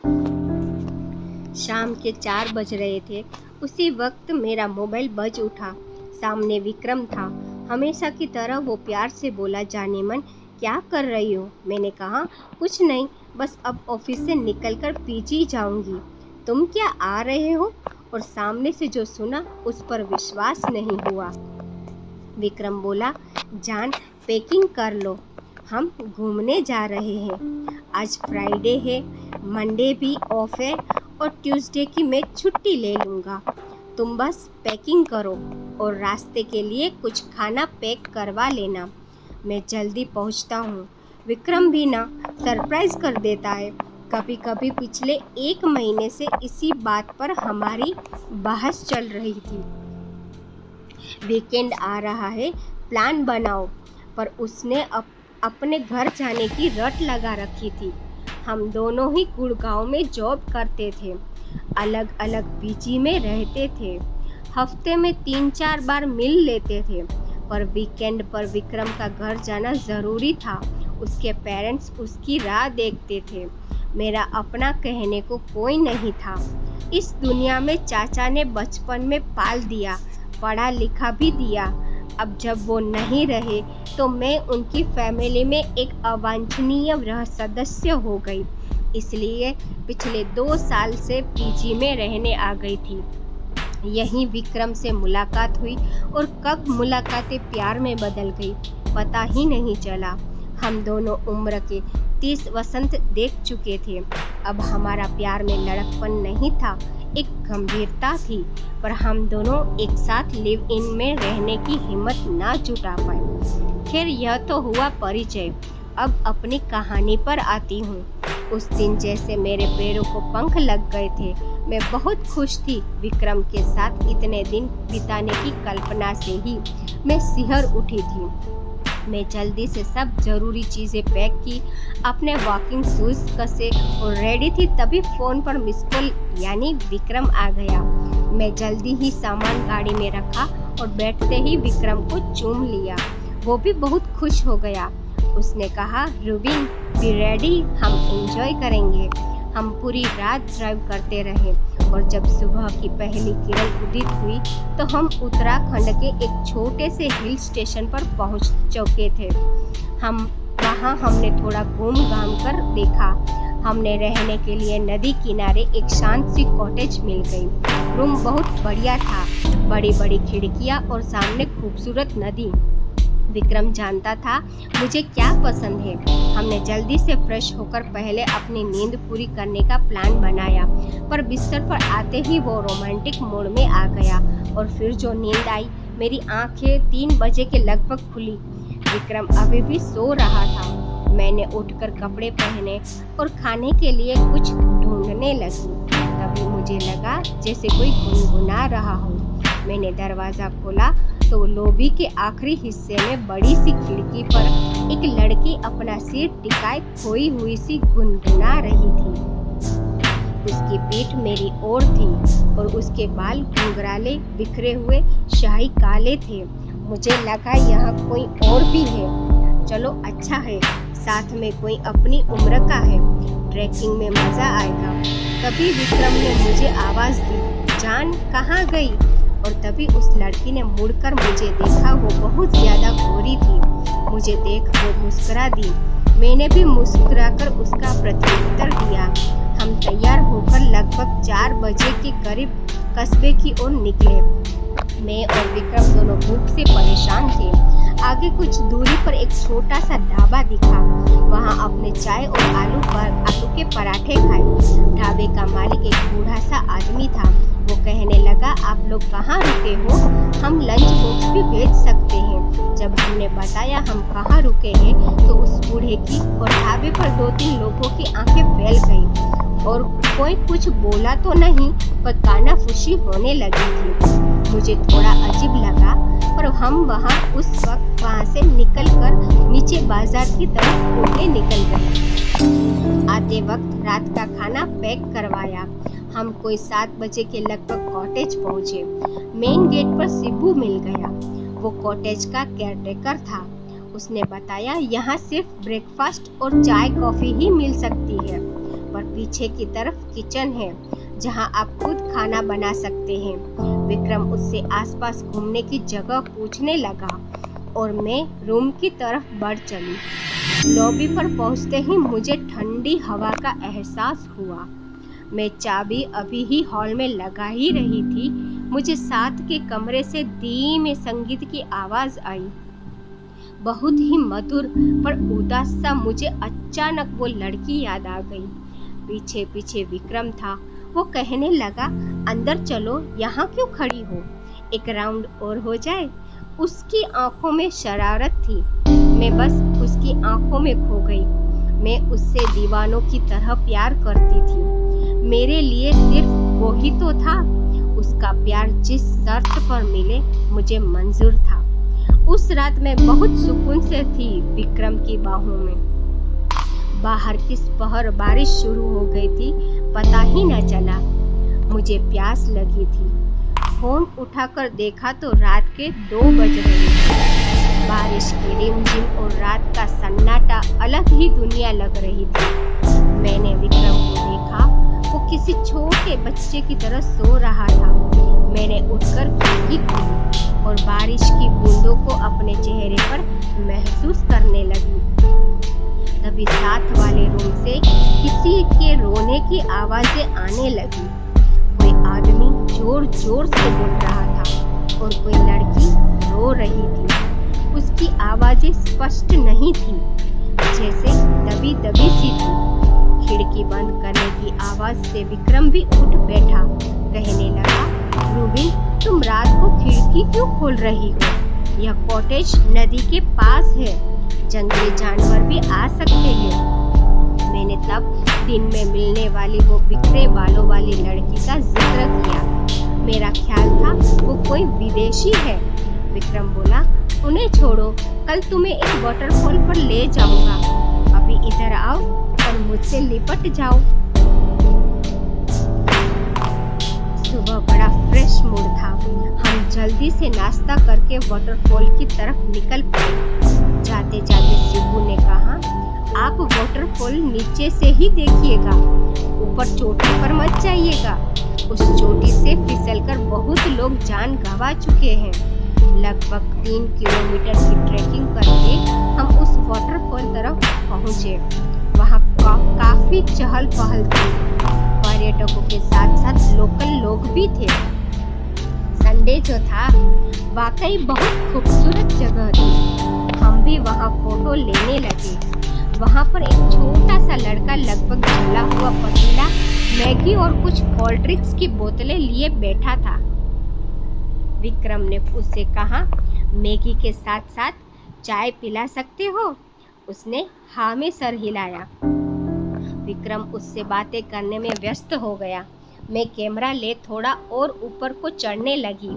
शाम के 4 बज रहे थे। उसी वक्त मेरा मोबाइल बज उठा। सामने विक्रम था। हमेशा की तरह वो प्यार से बोला, जाने मन क्या कर रही हो? मैंने कहा, कुछ नहीं, बस अब ऑफिस से निकलकर पीजी जाऊंगी। तुम क्या आ रहे हो? और सामने से जो सुना उस पर विश्वास नहीं हुआ। विक्रम बोला, जान, पैकिंग कर लो, हम घूमने जा रहे हैं। आज फ्राइडे है, मंडे भी ऑफ है और ट्यूसडे की मैं छुट्टी ले लूँगा। तुम बस पैकिंग करो और रास्ते के लिए कुछ खाना पैक करवा लेना। मैं जल्दी पहुँचता हूँ। विक्रम भी ना सरप्राइज़ कर देता है। कभी कभी पिछले 1 महीने से इसी बात पर हमारी बहस चल रही थी। वीकेंड आ रहा है, प्लान बनाओ, पर उसने अपने घर जाने की रट लगा रखी थी। हम दोनों ही गुड़गांव में जॉब करते थे, अलग अलग पीजी में रहते थे, हफ्ते में 3-4 बार मिल लेते थे, पर वीकेंड पर विक्रम का घर जाना ज़रूरी था। उसके पेरेंट्स उसकी राह देखते थे। मेरा अपना कहने को कोई नहीं था। इस दुनिया में चाचा ने बचपन में पाल दिया, पढ़ा लिखा भी दिया। अब जब वो नहीं रहे तो मैं उनकी फैमिली में एक अवांछनीय सदस्य हो गई। इसलिए पिछले 2 साल से पीजी में रहने आ गई थी। यहीं विक्रम से मुलाकात हुई और कब मुलाकातें प्यार में बदल गई पता ही नहीं चला। हम दोनों उम्र के 30 वसंत देख चुके थे। अब हमारा प्यार में लड़कपन नहीं था, एक गंभीरता थी, पर हम दोनों एक साथ लिव इन में रहने की हिम्मत ना जुटा पाए। खैर, यह तो हुआ परिचय। अब अपनी कहानी पर आती हूँ। उस दिन जैसे मेरे पैरों को पंख लग गए थे। मैं बहुत खुश थी। विक्रम के साथ इतने दिन बिताने की कल्पना से ही मैं सिहर उठी थी। मैं जल्दी से सब ज़रूरी चीज़ें पैक की, अपने वॉकिंग शूज़ कसे और रेडी थी। तभी फ़ोन पर मिस कॉल यानी विक्रम आ गया। मैं जल्दी ही सामान गाड़ी में रखा और बैठते ही विक्रम को चूम लिया। वो भी बहुत खुश हो गया। उसने कहा, रुबिन, बी रेडी, हम एंजॉय करेंगे। हम पूरी रात ड्राइव करते रहे और जब सुबह की पहली किरण उदित हुई तो हम उत्तराखंड के एक छोटे से हिल स्टेशन पर पहुंच चुके थे। वहां हमने थोड़ा घूम घाम कर देखा। हमने रहने के लिए नदी किनारे एक शांत सी कॉटेज मिल गई। रूम बहुत बढ़िया था, बड़ी बड़ी खिड़कियां और सामने खूबसूरत नदी। विक्रम जानता था मुझे क्या पसंद है। हमने जल्दी से फ्रेश होकर पहले अपनी नींद पूरी करने का प्लान बनाया, पर बिस्तर पर आते ही वो रोमांटिक मूड में आ गया और फिर जो नींद आई, मेरी आंखें 3 बजे के लगभग खुली। विक्रम अभी भी सो रहा था। मैंने उठकर कपड़े पहने और खाने के लिए कुछ ढूंढने लगी। तभी मुझे लगा जैसे कोई गुनगुना रहा हो। मैंने दरवाज़ा खोला तो लॉबी के आखिरी हिस्से में बड़ी सी खिड़की पर एक लड़की अपना सिर टिकाए खोई हुई सी गुनगुना रही थी। उसकी पीठ मेरी ओर थी और उसके बाल घुंघराले बिखरे हुए शाही काले थे। मुझे लगा यहाँ कोई और भी है। चलो अच्छा है, साथ में कोई अपनी उम्र का है, ट्रैकिंग में मज़ा आएगा। तभी विक्रम ने मुझे आवाज़ दी, जान कहाँ गई? और तभी उस लड़की ने मुड़कर मुझे देखा। वो बहुत ज़्यादा गोरी थी। मुझे देख वो मुस्कुरा दी। मैंने भी मुस्कुराकर उसका प्रत्युत्तर दिया। हम तैयार होकर लगभग 4 बजे के करीब कस्बे की ओर निकले। मैं और विक्रम दोनों भूख से परेशान थे। आगे कुछ दूरी पर एक छोटा सा ढाबा दिखा। वहाँ अपने चाय और आलू के पराठे खाए। ढाबे का मालिक एक बूढ़ा सा आदमी था। वो कहने लगा, आप लोग कहाँ रुके हो? हम लंच बॉक्स भी भेज सकते हैं। जब हमने बताया हम कहाँ रुके हैं तो उस बूढ़े की और ढाबे पर 2-3 लोगों की आंखें फैल गईं और कोई कुछ बोला तो नहीं, पर कानाफूसी होने लगी थी। मुझे थोड़ा अजीब लगा, पर हम उस वक्त वहाँ से निकलकर नीचे बाजार की तरफ घूमने निकल गए। आते वक्त रात का खाना पैक करवाया। हम कोई 7 बजे के लगभग कॉटेज पहुँचे। मेन गेट पर शिबू मिल गया। वो कॉटेज का केयरटेकर था। उसने बताया यहाँ सिर्फ ब्रेकफास्ट और चाय कॉफ़ी ही मिल सकती है, पर और पीछे की तरफ किचन है जहां आप खुद खाना बना सकते हैं। विक्रम उससे आसपास घूमने की जगह पूछने लगा और मैं रूम की तरफ बढ़ चली। लॉबी पर पहुंचते ही मुझे ठंडी हवा का एहसास हुआ। मैं चाबी अभी ही हॉल में लगा ही रही थी, मुझे साथ के कमरे से धीमे संगीत की आवाज आई। बहुत ही मधुर पर उदास सा। मुझे अचानक वो लड़की याद आ गई। पीछे पीछे विक्रम था। वो कहने लगा, अंदर चलो, यहाँ क्यों खड़ी हो, एक राउंड और हो जाए। उसकी आंखों में शरारत थी। मैं बस उसकी आंखों में खो गई। मैं उससे दीवानों की तरह प्यार करती थी। मेरे लिए सिर्फ वो ही तो था। उसका प्यार जिस शर्त पर मिले मुझे मंजूर था। उस रात मैं बहुत सुकून से थी विक्रम की बाहों में। बाहर किस पहर बारिश शुरू हो गई थी पता ही न चला। मुझे प्यास लगी थी। फोन उठाकर देखा तो रात के 2 बज रहे थे। बारिश की रिमझिम और रात का सन्नाटा अलग ही दुनिया लग रही थी। मैंने विक्रम को देखा। वो किसी छोटे बच्चे की तरह सो रहा था। मैंने उठकर खिड़की खोली और बारिश की बूंदों को अपने चेहरे पर महसूस करने लगी। तभी साथ वाले रूम से किसी के रोने की आवाजें आने लगी। कोई आदमी जोर जोर से बोल रहा था और कोई लड़की रो रही थी। उसकी आवाजें स्पष्ट नहीं थी, जैसे दबी दबी सी थी। खिड़की बंद करने की आवाज से विक्रम भी उठ बैठा। कहने लगा, रूबिन, तुम रात को खिड़की क्यों खोल रही हो? यह कॉटेज नदी के पास है, जंगली जानवर भी आ सकते हैं। मैंने तब दिन में मिलने वाली वो बिखरे बालों वाली लड़की का जिक्र किया। मेरा ख्याल था वो कोई विदेशी है। विक्रम बोला, उन्हें छोड़ो, कल तुम्हें एक वाटरफॉल पर ले जाऊंगा। अभी इधर आओ और मुझसे लिपट जाओ। सुबह बड़ा फ्रेश मूड था। हम जल्दी से नाश्ता करके वाटरफॉल की तरफ निकल पड़े। जाते जाते शिबू ने कहा, आप वाटरफॉल नीचे से ही देखिएगा, ऊपर चोटी पर मत जाइएगा। उस चोटी से फिसलकर बहुत लोग जान गंवा चुके हैं। लगभग 3 किलोमीटर की ट्रैकिंग करके हम उस वाटरफॉल तरफ पहुंचे। वहाँ काफी चहल पहल थी। पर्यटकों के साथ साथ लोकल लोग भी थे। संडे जो था वाकई बहुत खूबसूरत जगह थी। हम भी वहाँ फोटो लेने लगे। वहाँ पर एक छोटा सा लड़का लगभग जला हुआ पतीला, मैगी और कुछ कोल्ड ड्रिंक्स की बोतलें लिए बैठा था। विक्रम ने उससे कहा, मैगी के साथ साथ चाय पिला सकते हो? उसने हाँ में सर हिलाया। विक्रम उससे बातें करने में व्यस्त हो गया। मैं कैमरा ले थोड़ा और ऊपर को चढ़ने लगी।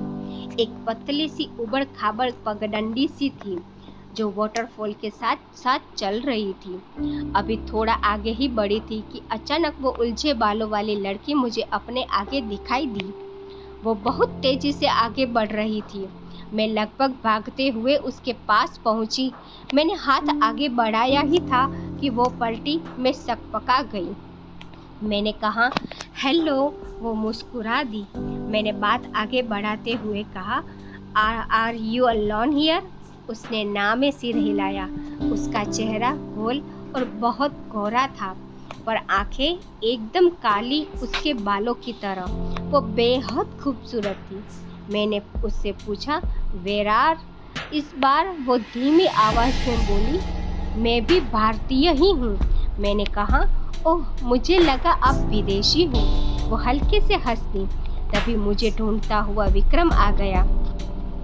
एक पतली सी उबड़ खाबड़ पगडंडी सी थी जो वाटरफॉल के साथ साथ चल रही थी। अभी थोड़ा आगे ही बढ़ी थी कि अचानक वो उलझे बालों वाली लड़की मुझे अपने आगे दिखाई दी। वो बहुत तेजी से आगे बढ़ रही थी। मैं लगभग भागते हुए उसके पास पहुंची। मैंने हाथ आगे बढ़ाया ही था कि वो पलटी। मैं सकपका गई। मैंने कहा, हेलो। वो मुस्कुरा दी। मैंने बात आगे बढ़ाते हुए कहा, आर यू अलोन हियर? उसने ना में सिर हिलाया। उसका चेहरा गोल और बहुत गोरा था, पर आंखें एकदम काली उसके बालों की तरह। वो बेहद खूबसूरत थी। मैंने उससे पूछा, वेयर आर? इस बार वो धीमी आवाज़ में बोली, मैं भी भारतीय ही हूँ। मैंने कहा, ओह, मुझे लगा आप विदेशी हो। वो हल्के से हंस दी। तभी मुझे ढूंढता हुआ विक्रम आ गया।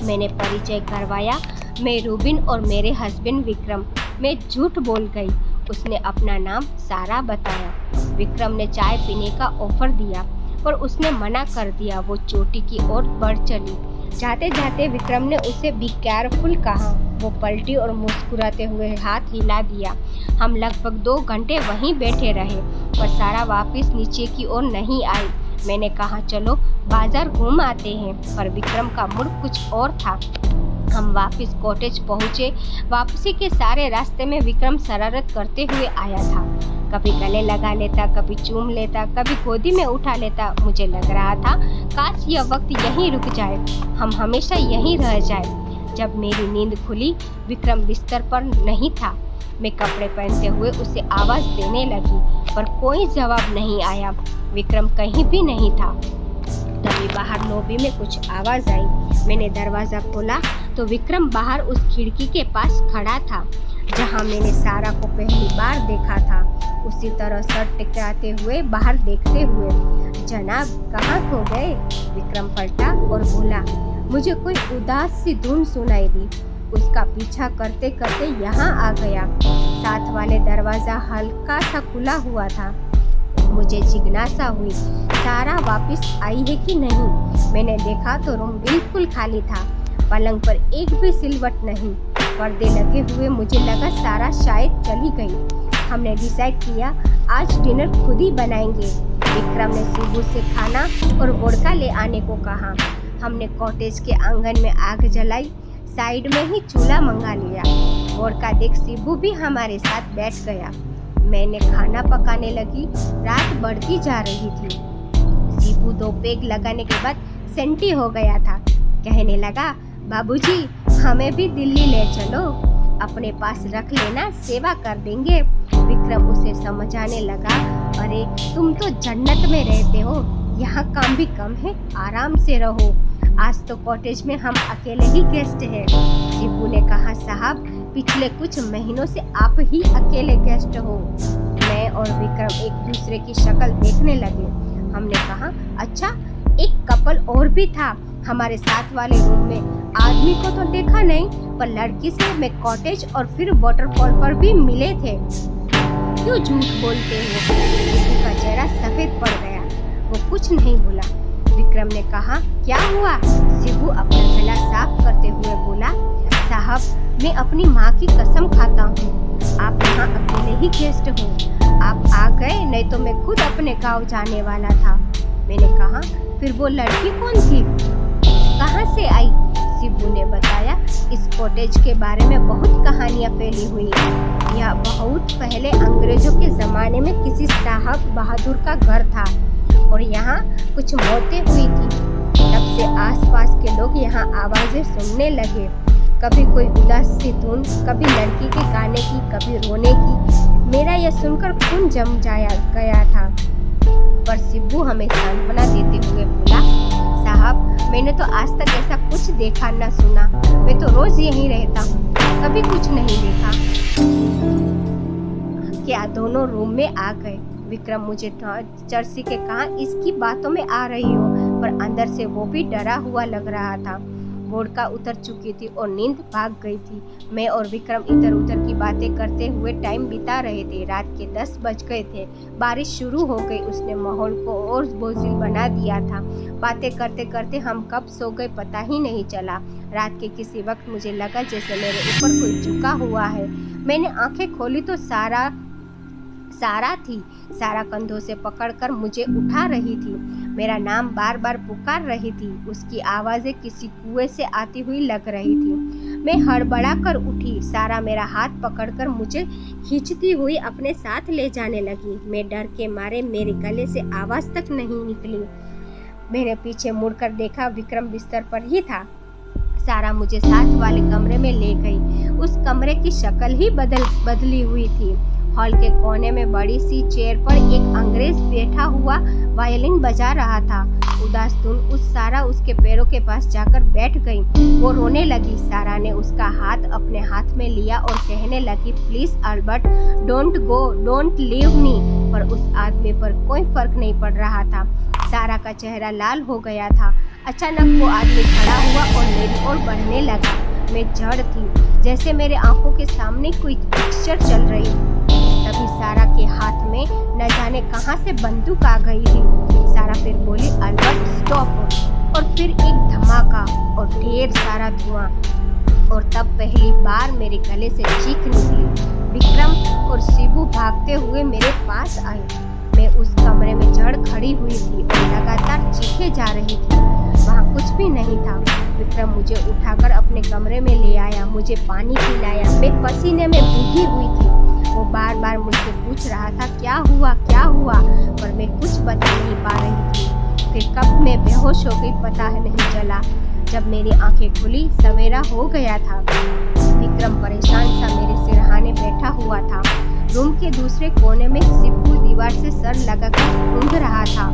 मैंने परिचय करवाया, मैं रूबिन और मेरे हस्बैंड विक्रम। मैं झूठ बोल गई। उसने अपना नाम सारा बताया। विक्रम ने चाय पीने का ऑफर दिया, पर उसने मना कर दिया। वो चोटी की ओर बढ़ चली। जाते जाते विक्रम ने उसे बी केयरफुल कहा। वो पलटी और मुस्कुराते हुए हाथ हिला दिया। हम लगभग 2 घंटे वहीं बैठे रहे, पर सारा वापस नीचे की ओर नहीं आई। मैंने कहा, चलो बाजार घूम आते हैं, पर विक्रम का मूड कुछ और था। हम वापस कॉटेज पहुँचे। वापसी के सारे रास्ते में विक्रम शरारत करते हुए आया था। कभी गले लगा लेता, कभी चूम लेता, कभी गोदी में उठा लेता। मुझे लग रहा था काश यह वक्त यहीं रुक जाए, हम हमेशा यहीं रह जाए। जब मेरी नींद खुली, विक्रम बिस्तर पर नहीं था। मैं कपड़े पहनते हुए उसे आवाज़ देने लगी, पर कोई जवाब नहीं आया। विक्रम कहीं भी नहीं था। तभी बाहर लॉबी में कुछ आवाज़ आई। मैंने दरवाज़ा खोला तो विक्रम बाहर उस खिड़की के पास खड़ा था जहां मैंने सारा को पहली बार देखा था। उसी तरह सर टिकाते हुए बाहर देखते हुए। जनाब, कहाँ खो गए? विक्रम पलटा और बोला। मुझे कोई उदास सी धुन सुनाई दी। उसका पीछा करते करते यहाँ आ गया। साथ वाले दरवाज़ा हल्का सा खुला हुआ था। मुझे जिज्ञासा हुई, सारा वापस आई है कि नहीं। मैंने देखा तो रूम बिल्कुल खाली था। पलंग पर एक भी सिलवट नहीं, पर्दे लगे हुए। मुझे लगा सारा शायद चली गई। हमने डिसाइड किया आज डिनर खुद ही बनाएंगे। विक्रम ने शिबू से खाना और वोडका ले आने को कहा। हमने कॉटेज के आंगन में आग जलाई, साइड में ही चूल्हा मंगा लिया। वोडका देख शिबू भी हमारे साथ बैठ गया। मैंने खाना पकाने लगी। रात बढ़ती जा रही थी। शिबू 2 पेग लगाने के बाद सेंटी हो गया था। कहने लगा, बाबूजी हमें भी दिल्ली ले चलो, अपने पास रख लेना, सेवा कर देंगे। विक्रम उसे समझाने लगा, अरे तुम तो जन्नत में रहते हो, यहाँ काम भी कम है, आराम से रहो। आज तो कॉटेज में हम अकेले ही गेस्ट हैं। शिबू ने कहा, साहब पिछले कुछ महीनों से आप ही अकेले गेस्ट हो। मैं और विक्रम एक दूसरे की शक्ल देखने लगे। हमने कहा, अच्छा एक कपल और भी था हमारे साथ वाले रूम में। आदमी को तो देखा नहीं, पर लड़की से मैं कॉटेज और फिर वाटरफॉल पर भी मिले थे। क्यों झूठ बोलते हो? शिबू का चेहरा सफेद पड़ गया। वो कुछ नहीं बोला। विक्रम ने कहा, क्या हुआ? शिबू अपना गला साफ करते हुए बोला, साहब मैं अपनी माँ की कसम खाता हूँ, आप यहाँ अकेले ही गेस्ट हो। आप आ गए, नहीं तो मैं खुद अपने गाँव जाने वाला था। मैंने कहा, फिर वो लड़की कौन थी, कहाँ से आई? शिबू ने बताया, इस कॉटेज के बारे में बहुत कहानियाँ फैली हुई है। यह बहुत पहले अंग्रेजों के ज़माने में किसी साहब बहादुर का घर था और यहाँ कुछ मौतें हुई थी। तब से आसपास के लोग यहाँ आवाज़ें सुनने लगे। कभी कोई उदास सी धुन, कभी लड़की के गाने की, कभी रोने की। मेरा यह सुनकर खून जम गया था। पर शिबू हमें सांत्वना देते हुए बोला, साहब मैंने तो आज तक ऐसा कुछ देखा न सुना। मैं तो रोज यहीं रहता हूँ, कभी कुछ नहीं देखा। क्या दोनों रूम में आ गए? विक्रम मुझे चर्सी के कहा, इसकी बातों में आ रही हो, पर अंदर से वो भी डरा हुआ लग रहा था। वोडका उतर चुकी थी और नींद भाग गई थी। मैं और विक्रम इधर उधर की बातें करते हुए टाइम बिता रहे थे। रात के 10 बज गए थे। बारिश शुरू हो गई। उसने माहौल को और बोझिल बना दिया था। बातें करते करते हम कब सो गए पता ही नहीं चला। रात के किसी वक्त मुझे लगा जैसे मेरे ऊपर कोई झुका हुआ है। मैंने आंखें खोली तो सारा थी। सारा कंधों से पकड़कर मुझे उठा रही थी। मेरा नाम बार बार पुकार रही थी। उसकी आवाज़ें किसी कुएं से आती हुई लग रही थी। मैं हड़बड़ा कर उठी। सारा मेरा हाथ पकड़कर मुझे खींचती हुई अपने साथ ले जाने लगी। मैं डर के मारे मेरे गले से आवाज़ तक नहीं निकली। मैंने पीछे मुड़कर देखा, विक्रम बिस्तर पर ही था। सारा मुझे साथ वाले कमरे में ले गई। उस कमरे की शक्ल ही बदली हुई थी। हॉल के कोने में बड़ी सी चेयर पर एक अंग्रेज बैठा हुआ वायलिन बजा रहा था। उदास धुन सारा उसके पैरों के पास जाकर बैठ गई। वो रोने लगी। सारा ने उसका हाथ अपने हाथ में लिया और कहने लगी, please Albert, don't go, don't leave me. पर उस आदमी पर कोई फर्क नहीं पड़ रहा था। सारा का चेहरा लाल हो गया था। अचानक वो आदमी खड़ा हुआ और मेरी ओर बढ़ने लगा। मैं जड़ थी, जैसे मेरे आंखों के सामने कोई पिक्चर चल रही थी। तभी सारा के हाथ में न जाने कहां से बंदूक आ गई थी। सारा फिर बोली, अल्बर्ट स्टॉप। और फिर एक धमाका और ढेर सारा धुआं। और तब पहली बार मेरे गले से चीख निकली। विक्रम और शिबू भागते हुए मेरे पास आए। मैं उस कमरे में जड़ खड़ी हुई थी और लगातार चीखे जा रही थी। वहाँ कुछ भी नहीं था। विक्रम मुझे उठाकर अपने कमरे में ले आया, मुझे पानी पिलाया। मैं पसीने में भीगी हुई थी। वो बार बार मुझसे पूछ रहा था क्या हुआ, पर मैं कुछ बता नहीं पा रही थी। फिर कब मैं बेहोश हो गई पता नहीं चला। जब मेरी आंखें खुली सवेरा हो गया था। विक्रम परेशान सा मेरे सिरहाने बैठा हुआ था। रूम के दूसरे कोने में सिब्बू दीवार से सर लगाकर ऊँघ रहा था।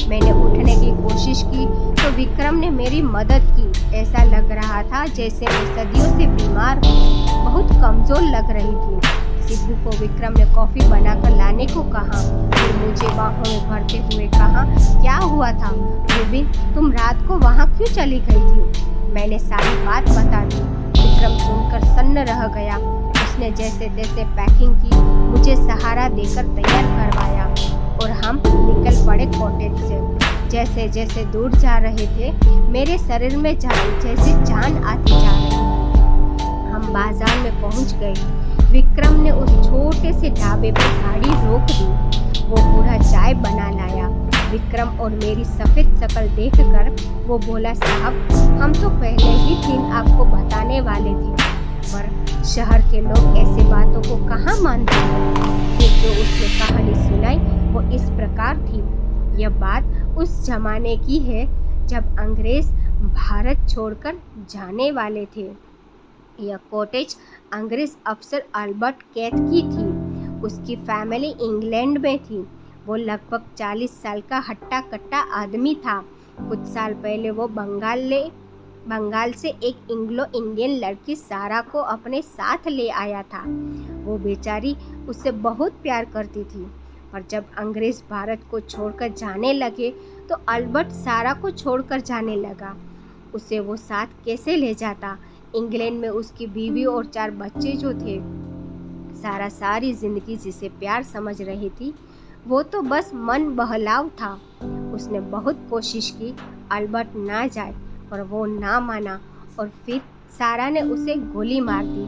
मैंने उठने की कोशिश की तो विक्रम ने मेरी मदद की। ऐसा लग रहा था जैसे मैं सदियों से बीमार हूँ, बहुत कमजोर लग रही थी। सिब्बू को विक्रम ने कॉफी बनाकर लाने को कहा। फिर मुझे बाहों में भरते हुए कहा, क्या हुआ था रूबी, तुम रात को वहाँ क्यों चली गई थी? मैंने सारी बात बता दी। विक्रम सुनकर सन्न रह गया। उसने जैसे तैसे पैकिंग की, मुझे सहारा देकर तैयार करवाया और हम निकल पड़े कॉटेज से। जैसे जैसे दूर जा रहे थे मेरे शरीर में जैसे जान आती जा रही थी। हम बाजार में पहुंच गए। विक्रम ने उस छोटे से ढाबे पर गाड़ी रोक दी। वो बूढ़ा चाय बना लाया। विक्रम और मेरी सफ़ेद शक्ल देखकर वो बोला, साहब हम तो पहले ही दिन आपको बताने वाले थे, पर शहर के लोग ऐसे बातों को कहाँ मानते हैं। फिर जो उसने कहानी सुनाई वो इस प्रकार थी। यह बात उस जमाने की है जब अंग्रेज भारत छोड़कर जाने वाले थे। यह कॉटेज अंग्रेज अफसर अल्बर्ट केथ की थी। उसकी फैमिली इंग्लैंड में थी। वो लगभग 40 साल का हट्टा कट्टा आदमी था। कुछ साल पहले वो बंगाल से एक इंग्लो इंडियन लड़की सारा को अपने साथ ले आया था। वो बेचारी उससे बहुत प्यार करती थी, पर जब अंग्रेज भारत को छोड़कर जाने लगे तो अल्बर्ट सारा को छोड़कर जाने लगा। उसे वो साथ कैसे ले जाता? इंग्लैंड में उसकी बीवी और 4 बच्चे जो थे। सारा सारी जिंदगी जिसे प्यार समझ रही थी वो तो बस मन बहलाव था। उसने बहुत कोशिश की अल्बर्ट ना जाए, पर वो ना माना और फिर सारा ने उसे गोली मार दी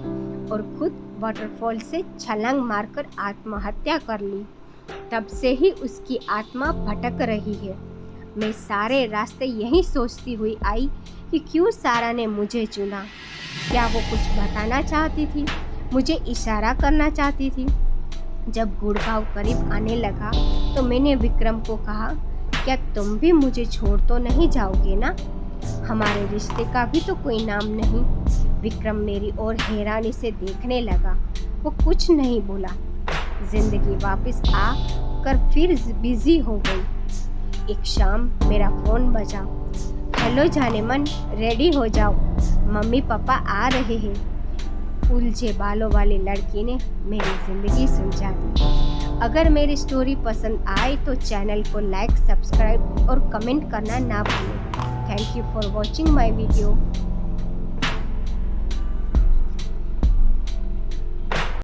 और खुद वाटरफॉल से छलांग मारकर आत्महत्या कर ली। तब से ही उसकी आत्मा भटक रही है। मैं सारे रास्ते यही सोचती हुई आई कि क्यों सारा ने मुझे चुना। क्या वो कुछ बताना चाहती थी, मुझे इशारा करना चाहती थी? जब गुड़गांव करीब आने लगा तो मैंने विक्रम को कहा, क्या तुम भी मुझे छोड़ तो नहीं जाओगे ना? हमारे रिश्ते का भी तो कोई नाम नहीं। विक्रम मेरी ओर हैरानी से देखने लगा। वो कुछ नहीं बोला। जिंदगी वापस आ कर फिर बिजी हो गई। एक शाम मेरा फ़ोन बजा। हेलो जाने मन, रेडी हो जाओ, मम्मी पापा आ रहे हैं। उलझे बालों वाली लड़की ने मेरी ज़िंदगी सुलझा दी। अगर मेरी स्टोरी पसंद आए तो चैनल को लाइक, सब्सक्राइब और कमेंट करना ना भूलें। Thank you for watching my video.